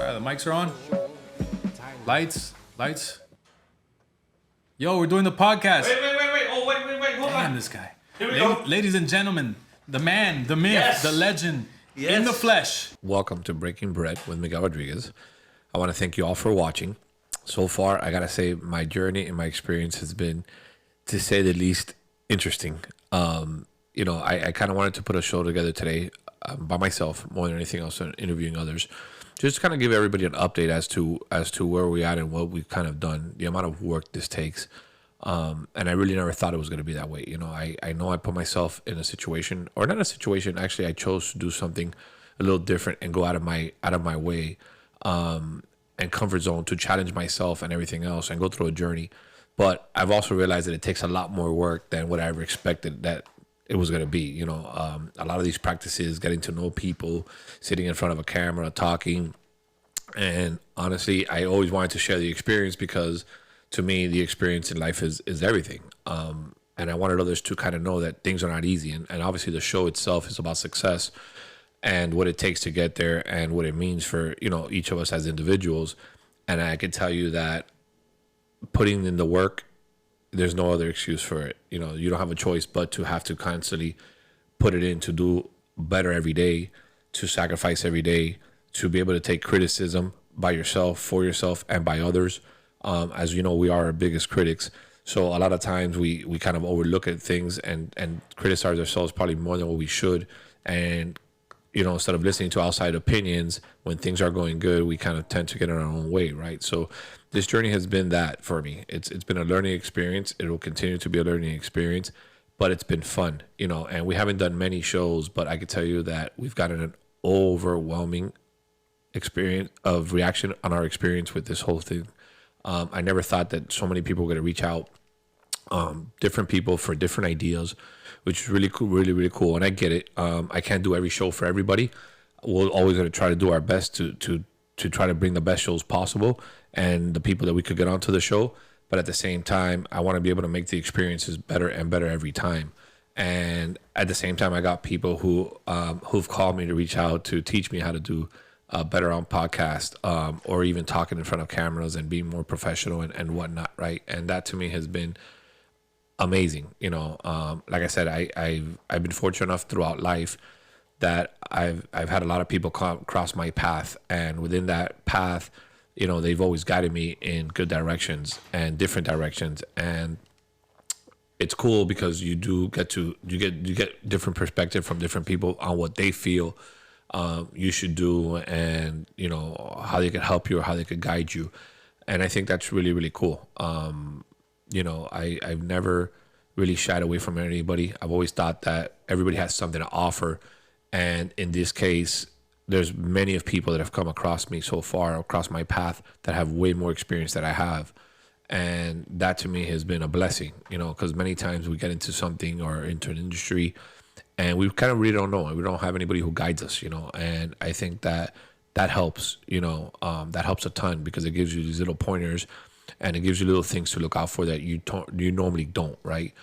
The mics are on. Lights. Yo, we're doing the podcast. Wait. Oh, wait. Hold Damn, on. this guy. Here we go. Ladies and gentlemen, the man, the myth, Yes. the legend, Yes. in the flesh. Welcome to Breaking Bread with Miguel Rodriguez. I want to thank you all for watching. So far, I got to say my journey and my experience has been, to say the least, interesting. I kind of wanted to put a show together today by myself more than anything else, interviewing others. Just kind of give everybody an update as to where we're at and what we've kind of done, the amount of work this takes. And I really never thought it was going to be that way. I know I put myself in a situation, or not a situation, actually I chose to do something a little different and go out of my way and comfort zone to challenge myself and everything else and go through a journey. But I've also realized that it takes a lot more work than what I ever expected that it was going to be. A lot of these practices, getting to know people, sitting in front of a camera, talking. And honestly, I always wanted to share the experience because to me, the experience in life is everything. And I wanted others to kind of know that things are not easy. And obviously the show itself is about success and what it takes to get there and what it means for, each of us as individuals. And I can tell you that putting in the work, there's no other excuse for it. You don't have a choice but to have to constantly put it in, to do better every day, to sacrifice every day, to be able to take criticism by yourself, for yourself, and by others. As you know, we are our biggest critics. So a lot of times we kind of overlook at things and criticize ourselves probably more than what we should. And, instead of listening to outside opinions, when things are going good, we kind of tend to get in our own way, right? So this journey has been that for me. It's been a learning experience. It will continue to be a learning experience, but it's been fun, and we haven't done many shows, but I can tell you that we've gotten an overwhelming experience of reaction on our experience with this whole thing. I never thought that so many people were going to reach out, different people for different ideas, which is really cool, really, really cool. And I get it. I can't do every show for everybody. We're always going to try to do our best to try to bring the best shows possible and the people that we could get onto the show. But at the same time, I want to be able to make the experiences better and better every time. And at the same time, I got people who've called me to reach out to teach me how to do better on podcast, or even talking in front of cameras and being more professional and whatnot, right? And that to me has been amazing. Like I said, I've been fortunate enough throughout life that I've had a lot of people cross my path, and within that path, they've always guided me in good directions and different directions. And it's cool because you get different perspective from different people on what they feel you should do, and how they could help you or how they could guide you. And I think that's really, really cool. I've never really shied away from anybody. I've always thought that everybody has something to offer, and in this case, there's many of people that have come across me so far, across my path, that have way more experience than I have. And that to me has been a blessing, because many times we get into something or into an industry and we kind of really don't know. We don't have anybody who guides us, and I think that helps, that helps a ton, because it gives you these little pointers and it gives you little things to look out for that you normally don't, right?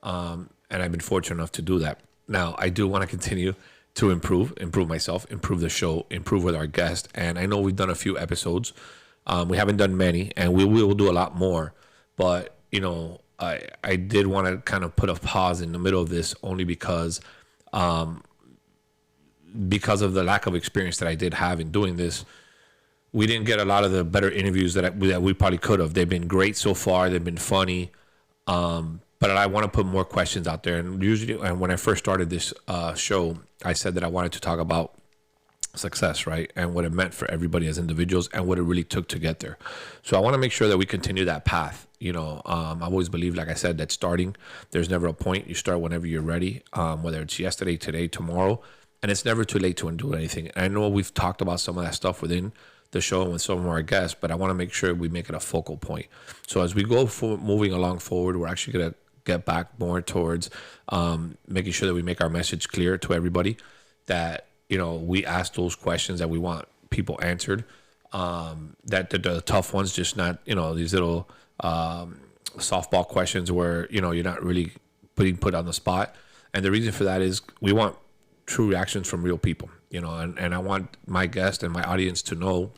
And I've been fortunate enough to do that. Now, I do want to continue to improve myself, improve the show, improve with our guest. And I know we've done a few episodes. We haven't done many, and we will do a lot more. But, I did want to kind of put a pause in the middle of this, only because of the lack of experience that I did have in doing this. We didn't get a lot of the better interviews that we probably could have. They've been great so far. They've been funny. But I want to put more questions out there. And when I first started this show, I said that I wanted to talk about success, right? And what it meant for everybody as individuals and what it really took to get there. So I want to make sure that we continue that path. I've always believed, like I said, that there's never a point. You start whenever you're ready, whether it's yesterday, today, tomorrow, and it's never too late to do anything. And I know we've talked about some of that stuff within the show and with some of our guests, but I want to make sure we make it a focal point. So as we go moving along forward, we're actually going to get back more towards making sure that we make our message clear to everybody, that we ask those questions that we want people answered, that the tough ones, just not these little softball questions where you're not really put on the spot. And the reason for that is we want true reactions from real people, and I want my guest and my audience to know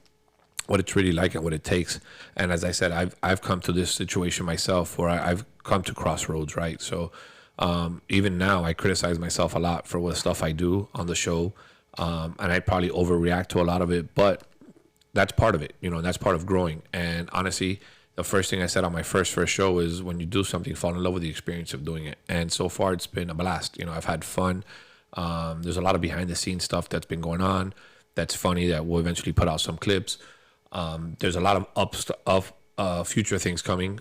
what it's really like and what it takes. And as I said, I've come to this situation myself where I've come to crossroads, right? So even now, I criticize myself a lot for what stuff I do on the show, and I probably overreact to a lot of it, but that's part of it, and that's part of growing. And honestly, the first thing I said on my first show is when you do something, fall in love with the experience of doing it. And so far, it's been a blast. I've had fun. There's a lot of behind the scenes stuff that's been going on. That's funny that we'll eventually put out some clips. There's a lot of future things coming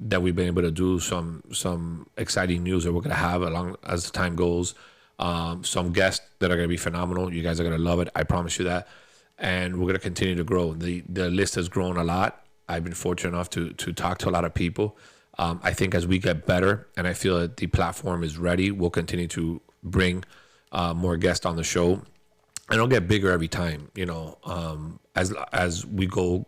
that we've been able to do. Some exciting news that we're gonna have along as the time goes. Some guests that are gonna be phenomenal. You guys are gonna love it. I promise you that. And we're gonna continue to grow. The list has grown a lot. I've been fortunate enough to talk to a lot of people. I think as we get better, and I feel that the platform is ready, we'll continue to bring more guests on the show, and it'll get bigger every time. As we go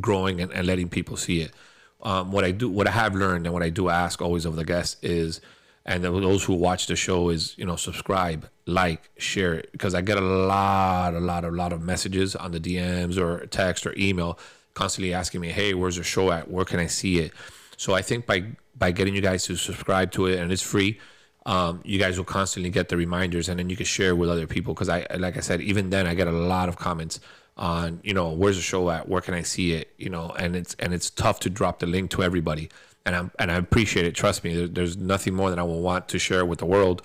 growing and letting people see it. What I have learned, and what I do ask always of the guests is, and those who watch the show is, subscribe, like, share it, because I get a lot of messages on the DMs or text or email constantly asking me, hey, where's the show at? Where can I see it? So I think by getting you guys to subscribe to it, and it's free, you guys will constantly get the reminders, and then you can share with other people. Because like I said, even then I get a lot of comments on, where's the show at? Where can I see it? And it's tough to drop the link to everybody. And I appreciate it. Trust me, there's nothing more that I will want to share with the world.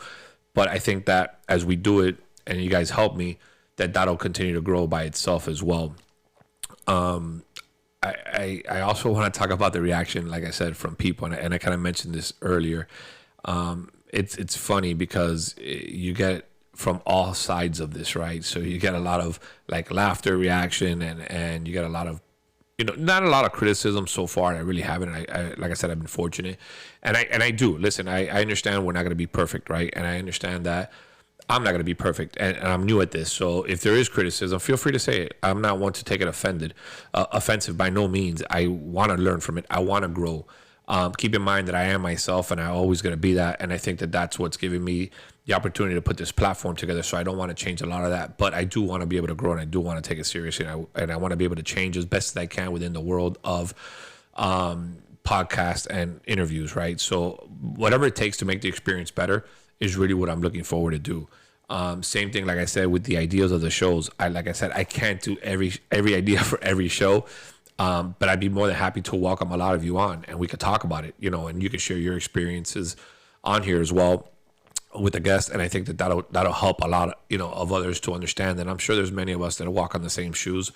But I think that as we do it, and you guys help me, that'll continue to grow by itself as well. I also want to talk about the reaction, like I said, from people, and I kind of mentioned this earlier. It's funny because you get from all sides of this, right? So you get a lot of like laughter reaction, and you get a lot of, not a lot of criticism so far. I really haven't. I like I said, I've been fortunate, and I do listen. I understand we're not going to be perfect, right? And I understand that I'm not going to be perfect, and I'm new at this. So if there is criticism, feel free to say it. I'm not one to take it offensive by no means. I want to learn from it. I want to grow. Keep in mind that I am myself, and I'm always going to be that. And I think that that's what's giving me the opportunity to put this platform together. So I don't want to change a lot of that, but I do want to be able to grow, and I do want to take it seriously. And I want to be able to change as best as I can within the world of podcasts and interviews, right? So whatever it takes to make the experience better is really what I'm looking forward to do. Same thing, like I said, with the ideas of the shows. I can't do every idea for every show. But I'd be more than happy to welcome a lot of you on, and we could talk about it, and you can share your experiences on here as well with the guests. And I think that'll help a lot, of others to understand that I'm sure there's many of us that walk on the same shoes,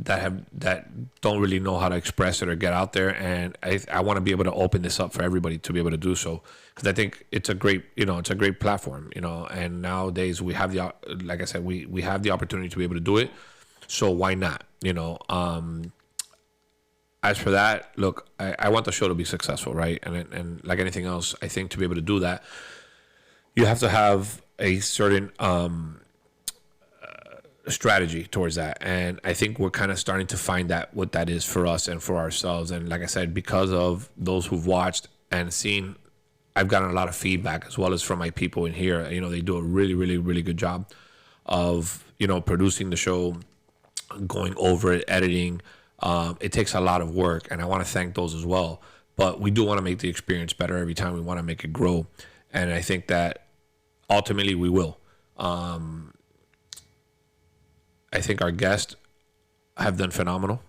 that don't really know how to express it or get out there. And I want to be able to open this up for everybody to be able to do so, because I think it's a great platform, and nowadays we have like I said, we have the opportunity to be able to do it. So why not? As for that, look, I want the show to be successful, right? And like anything else, I think to be able to do that, you have to have a certain strategy towards that. And I think we're kind of starting to find what that is for us and for ourselves. And like I said, because of those who've watched and seen, I've gotten a lot of feedback, as well as from my people in here. They do a really, really, really good job of, producing the show, going over it, editing. It takes a lot of work, and I want to thank those as well. But we do want to make the experience better every time. We want to make it grow, and I think that ultimately we will. I think our guests have done phenomenal.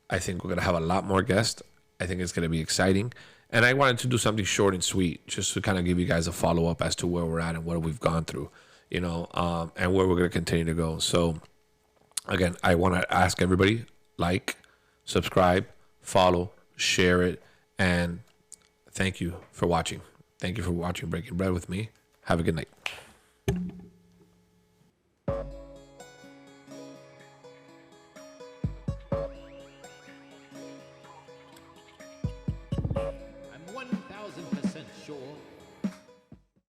I think we're going to have a lot more guests. I think it's going to be exciting. And I wanted to do something short and sweet, just to kind of give you guys a follow-up as to where we're at and what we've gone through, and where we're going to continue to go. So again, I want to ask everybody, like, subscribe, follow, share it, and thank you for watching. Thank you for watching Breaking Bread with me. Have a good night. I'm 1000% sure